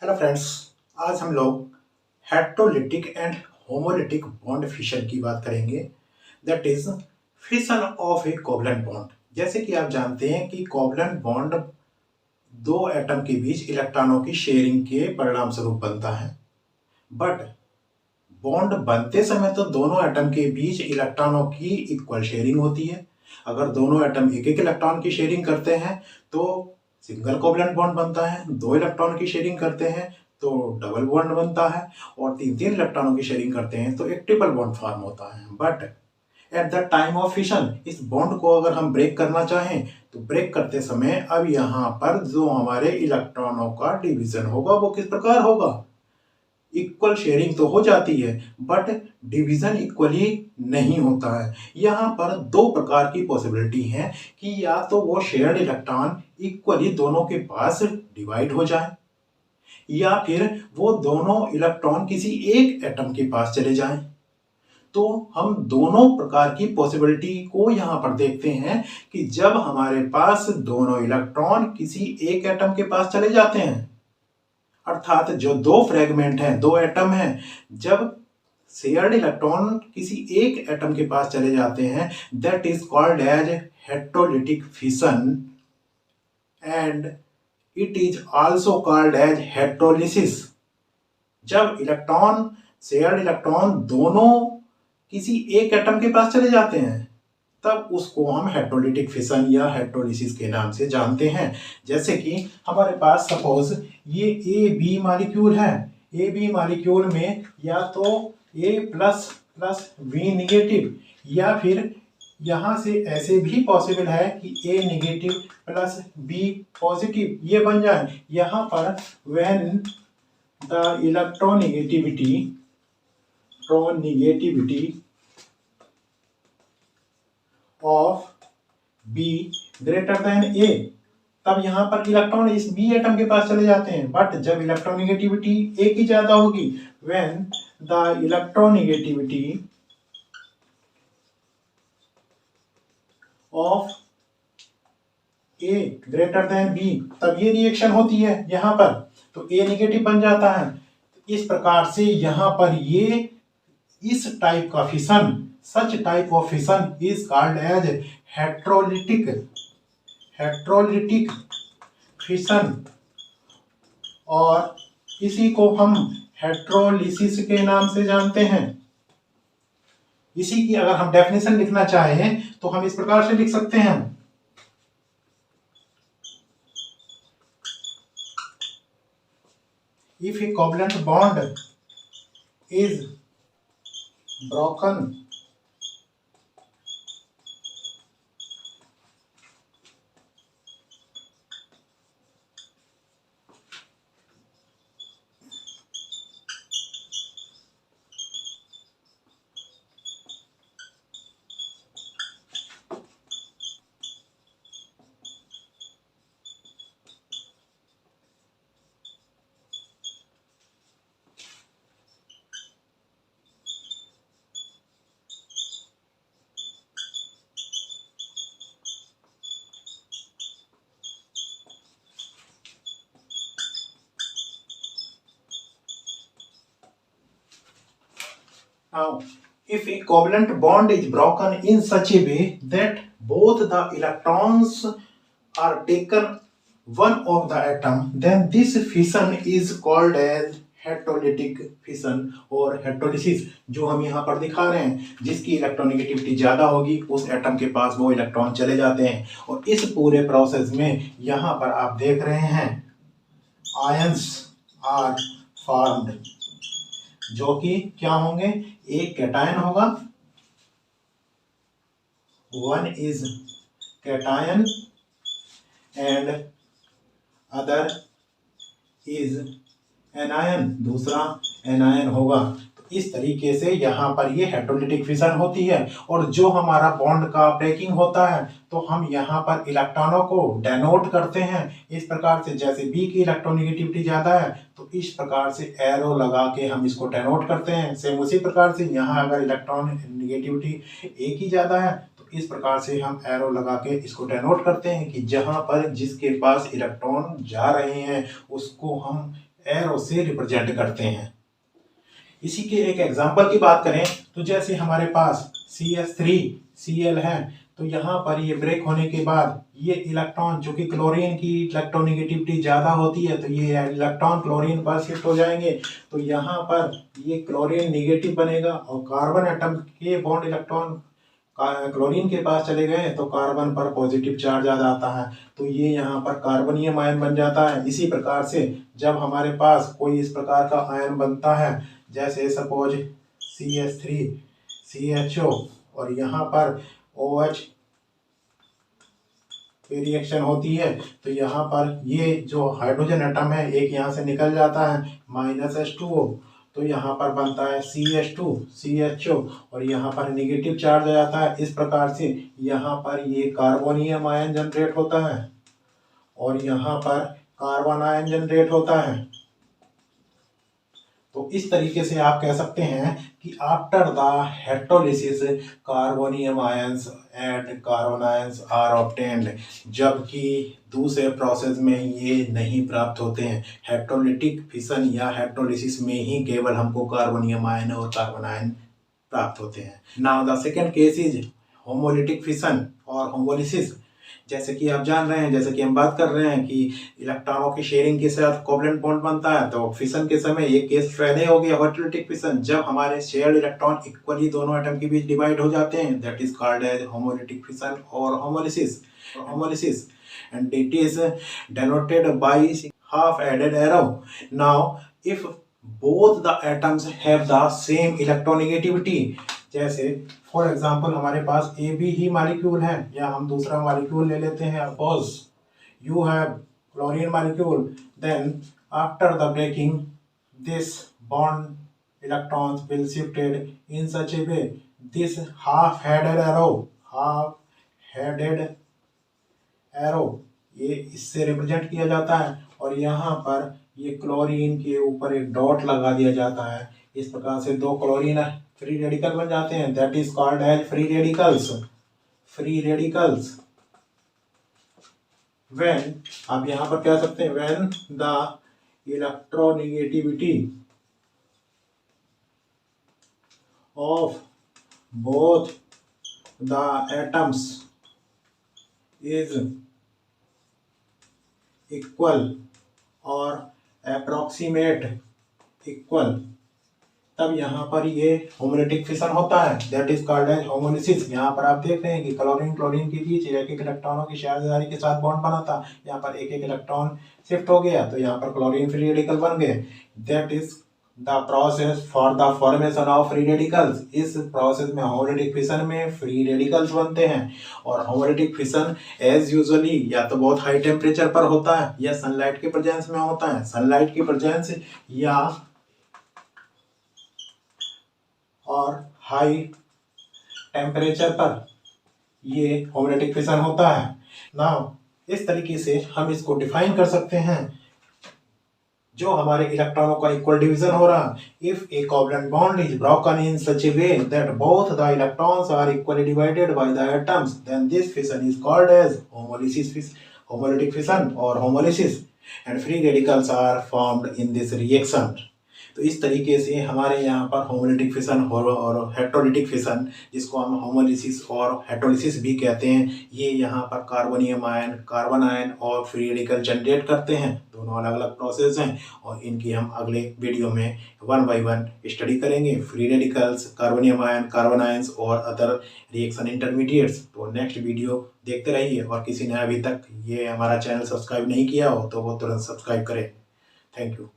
Hello friends. आज हम लोग heterolytic and homolytic bond fission की बात करेंगे। That is fission of A covalent bond. जैसे कि आप जानते हैं कि कोवलेंट बॉन्ड दो एटम के बीच इलेक्ट्रॉनों की शेयरिंग के परिणाम स्वरूप बनता है। बट बॉन्ड बनते समय तो दोनों एटम के बीच इलेक्ट्रॉनों की इक्वल शेयरिंग होती है। अगर दोनों एटम एक एक इलेक्ट्रॉन की शेयरिंग करते हैं तो सिंगल कोवलेंट बॉन्ड बनता है। दो इलेक्ट्रॉन की शेयरिंग करते हैं तो डबल बॉन्ड बनता है। और तीन तीन इलेक्ट्रॉनों की शेयरिंग करते हैं तो एक ट्रिपल बॉन्ड फॉर्म होता है। But at the time of fission इस बॉन्ड को अगर हम ब्रेक करना चाहें तो ब्रेक करते समय अब यहाँ पर जो हमारे इलेक्ट्रॉनों का डिवीजन होगा वो किस प्रकार होगा। इक्वल शेयरिंग तो हो जाती है बट डिवीजन इक्वली नहीं होता है। यहाँ पर दो प्रकार की पॉसिबिलिटी है कि या तो वो शेयर्ड इलेक्ट्रॉन इक्वली दोनों के पास डिवाइड हो जाए या फिर वो दोनों इलेक्ट्रॉन किसी एक एटम के पास चले जाएं। तो हम दोनों प्रकार की पॉसिबिलिटी को यहाँ पर देखते हैं कि जब हमारे पास दोनों इलेक्ट्रॉन किसी एक एटम के पास चले जाते हैं, अर्थात जो दो फ्रेगमेंट हैं, दो एटम हैं, जब शेयर्ड इलेक्ट्रॉन किसी एक एटम के पास चले जाते हैं, that is called as heterolytic fission and it is also called as heterolysis. जब इलेक्ट्रॉन शेयर्ड इलेक्ट्रॉन दोनों किसी एक एटम के पास चले जाते हैं तब उसको हम हेट्रोलिटिक फिशन या हेट्रोलिसिस के नाम से जानते हैं। जैसे कि हमारे पास सपोज ये ए बी मॉलिक्यूल है। ए बी मॉलिक्यूल में या तो A plus plus B negative या फिर यहाँ से ऐसे भी पॉसिबल है कि A negative plus B positive ये बन जाए। यहाँ पर when the electronegativity of B greater than A, तब यहां पर इलेक्ट्रॉन इस बी एटम के पास चले जाते हैं। बट जब इलेक्ट्रोनेगेटिविटी ए की ज्यादा होगी, when the electronegativity of A greater than B, तब ये रिएक्शन होती है यहां पर, तो ए नेगेटिव बन जाता है। इस प्रकार से यहां पर ये इस टाइप का fission, such type of fission is called as heterolytic fission और इसी को हम हेट्रोलिसिस के नाम से जानते हैं। इसी की अगर हम डेफिनेशन लिखना चाहें तो हम इस प्रकार से लिख सकते हैं। If a covalent bond is broken Now, if a covalent bond is broken in such a way that both the electrons are taken one of the atom, then this fission is called as heterolytic fission और हेट्रोलिसिस, जो हम यहाँ पर दिखा रहे हैं। जिसकी electronegativity ज्यादा होगी उस एटम के पास वो इलेक्ट्रॉन चले जाते हैं। और इस पूरे प्रोसेस में यहाँ पर आप देख रहे हैं आयंस आर फॉर्म्ड, जो कि क्या होंगे, एक कैटायन होगा, one is cation and other is anion, दूसरा एनायन होगा। तो इस तरीके से यहाँ पर ये हेट्रोलिटिक फिशन होती है। और जो हमारा बॉन्ड का ब्रेकिंग होता है तो हम यहाँ पर इलेक्ट्रॉनों को डेनोट करते हैं इस प्रकार से। जैसे बी की इलेक्ट्रोनेगेटिविटी ज्यादा है तो इस प्रकार से एरो लगा के हम इसको डेनोट करते हैं। सेम उसी प्रकार से यहाँ अगर इलेक्ट्रॉन नेगेटिविटी ए की ज्यादा है तो इस प्रकार से हम एरो लगा के इसको डेनोट करते हैं कि जहाँ पर जिसके पास इलेक्ट्रॉन जा रहे हैं उसको हम एरो से रिप्रेजेंट करते हैं। इसी के एक एग्जांपल की बात करें तो जैसे हमारे पास CH3Cl है, तो यहाँ पर ये ब्रेक होने के बाद ये इलेक्ट्रॉन, जो कि क्लोरीन की इलेक्ट्रोनेगेटिविटी ज़्यादा होती है, तो ये इलेक्ट्रॉन क्लोरीन पर शिफ्ट हो जाएंगे। तो यहाँ पर ये क्लोरीन नेगेटिव बनेगा और कार्बन एटम के बॉन्ड इलेक्ट्रॉन क्लोरीन के पास चले गए तो कार्बन पर पॉजिटिव चार्ज आ जाता है, तो ये यहाँ पर कार्बनियम आयन बन जाता है। इसी प्रकार से जब हमारे पास कोई इस प्रकार का आयन बनता है, जैसे सपोज CH3CHO और यहाँ पर OH रिएक्शन होती है, तो यहाँ पर ये जो हाइड्रोजन एटम है एक यहाँ से निकल जाता है -H2O, तो यहाँ पर बनता है CH2CHO और यहाँ पर नेगेटिव चार्ज आ जाता है। इस प्रकार से यहाँ पर ये कार्बोनियम आयन जनरेट होता है और यहाँ पर कार्बन आयन जनरेट होता है। तो इस तरीके से आप कह सकते हैं कि after the heterolysis carbonium ions and carbanions are obtained, जबकि दूसरे प्रोसेस में ये नहीं प्राप्त होते हैं। हेट्रोलिटिक फिशन या हेट्रोलिसिस में ही केवल हमको कार्बोनियम आयन और कार्बन आयन प्राप्त होते हैं। Now the second case is homolytic fission और होमोलिसिस। जैसे कि आप जान रहे हैं, जैसे कि हम बात कर रहे हैं कि इलेक्ट्रॉनों की शेयरिंग के साथ कोवलेंट बॉन्ड बनता है, तो फिशन के समय ये केस पहले हो गया होमोलिटिक फिशन, जब हमारे शेयर्ड इलेक्ट्रॉन इक्वली दोनों एटम के बीच डिवाइड हो जाते हैं, that is called as homolytic fission और homolysis and it is denoted by half added arrow. Now if both the atoms have the same electronegativity, जैसे फॉर एग्जाम्पल हमारे पास AB ही molecule है, या हम दूसरा मॉलिक्यूल ले लेते हैं, suppose you have chlorine molecule, then after the breaking this bond electrons will shifted in such a way this half headed arrow ये इससे रिप्रेजेंट किया जाता है और यहाँ पर ये क्लोरीन के ऊपर एक डॉट लगा दिया जाता है। इस प्रकार से दो क्लोरीन फ्री रेडिकल बन जाते हैं, that is called as free radicals. When आप यहाँ पर कह सकते हैं when the electronegativity of both the atoms is equal और अप्रोक्सीमेट इक्वल, तब यहाँ पर ये होमोलिटिक फिशन होता है, that is called as homolysis. यहाँ पर आप देख रहे हैं कि क्लोरीन के बीच एक एक इलेक्ट्रॉनों की साझेदारी के साथ बॉन्ड बना था, यहाँ पर एक एक इलेक्ट्रॉन शिफ्ट हो गया तो यहाँ पर क्लोरीन फ्री रेडिकल बन गए, that is the process for the formation of free radicals. इस प्रोसेस में होमोलिटिक फिशन में फ्री रेडिकल्स बनते हैं। और होमोलिटिक फिशन एज यूजुअली या तो बहुत हाई टेम्परेचर पर होता है या सनलाइट के प्रेजेंस में होता है। सनलाइट की प्रेजेंस या और हाई टेम्परेचर पर ये होमोलिटिक फिशन होता है। नाउ इस तरीके से हम इसको डिफाइन कर सकते हैं, जो हमारे इलेक्ट्रॉनों का इक्वल डिवीजन हो रहा, if a covalent bond is broken in such a way that both the electrons are equally divided by the atoms, then this fission is called as homolytic fission और homolysis and free radicals are formed in this reaction. तो इस तरीके से हमारे यहाँ पर homolytic fission और heterolytic fission, जिसको हम होमोलिसिस और हेट्रोलिसिस भी कहते हैं, ये यहाँ पर कार्बोनियम आयन, कार्बन आयन और फ्री रेडिकल जनरेट करते हैं। दोनों अलग अलग प्रोसेस हैं और इनकी हम अगले वीडियो में 1 by 1 स्टडी करेंगे। Free radicals, carbonium ion, carbon ions और अदर रिएक्शन इंटरमीडिएट्स। तो नेक्स्ट वीडियो देखते रहिए और किसी ने अभी तक ये हमारा चैनल सब्सक्राइब नहीं किया हो तो वो तुरंत सब्सक्राइब करें। Thank you.